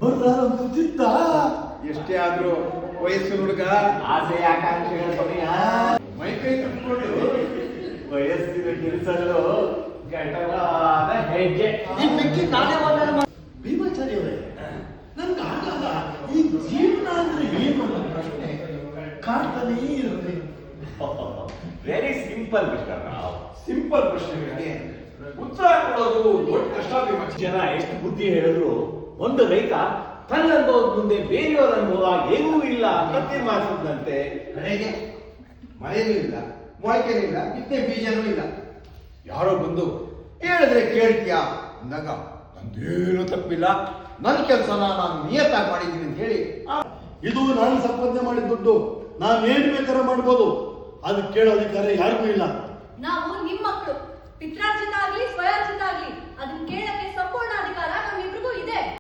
ಬರಲಾರಂತೂ ಚಿತ್ತ. ಎಷ್ಟೇ ಆದ್ರೂ ವಯಸ್ಸಿನ ಹುಡುಗ ಆಸೆ ಆಕಾಂಕ್ಷೆಗಳ ಸಮಯ. ಮೈ ಕೈ ತಪ್ಪಿಕೊಂಡು ವಯಸ್ಸಿನ ಕಿರಿಸಲು ಘಟವಾದ ಹೆಜ್ಜೆ. ಭೀಮಾಚಾರ್ಯವರೇ, ನನ್ಗೆ ಆಗಾಗ ಈ ಜೀವನ ಅಂದ್ರೆ ಏನು ಅನ್ನೋ ಪ್ರಶ್ನೆ ಕಾಡ್ತಾನೇ ಇರುತ್ತೆ. Very simple mister Rao. Simple ಪ್ರಶ್ನೆಗಳಿಗೆ ಉತ್ತರ ಕೊಡೋದು ದೊಡ್ಡ ಕಷ್ಟ. ಜನ ಎಷ್ಟು ಬುದ್ಧಿ ಹೇಳಿದ್ರು ಒಂದು ರೈತ ತನ್ನ ಅನುಭವದ ಮುಂದೆ ಬೇರೆಯವರ ಅನುಭವ ಏನೂ ಇಲ್ಲ ಅಂತ ತೀರ್ಮಾನಿಸಿದಂತೆ. ಕಡೆಗೆ ಮಳೆನೂ ಇಲ್ಲ, ಮೊಳಕೆನೂ ಇಲ್ಲ, ಬಿತ್ತನೆ ಬೀಜನೂ ಇಲ್ಲ. ಯಾರೋ ಬಂದು ಹೇಳಿದ್ರೆ ಕೇಳ್ತೀಯಾ ಅಂದಾಗ ನಂದೇನು ತಪ್ಪಿಲ್ಲ, ನನ್ನ ಕೆಲಸನ ನಾನು ನಿಯತ್ತಾಗಿ ಮಾಡಿದ್ದೀನಿ ಅಂತ ಹೇಳಿ ಇದು ನಾನು ಸಂಪಾದನೆ ಮಾಡಿದ ದುಡ್ಡು, ನಾವೇನು ಬೇಕಾದ್ರೆ ಮಾಡ್ಬೋದು. ಅದು ಕೇಳೋ ಅಧಿಕಾರ ಯಾರಿಗೂ ಇಲ್ಲ. ನಾವು ನಿಮ್ಮ ಮಕ್ಕಳು, ಪಿತ್ರಾರ್ಜಿತ ಆಗ್ಲಿ ಸ್ವಯಾರ್ಜಿತ ಆಗ್ಲಿ ಅದನ್ನ ಕೇಳಕ್ಕೆ ಸಂಪೂರ್ಣ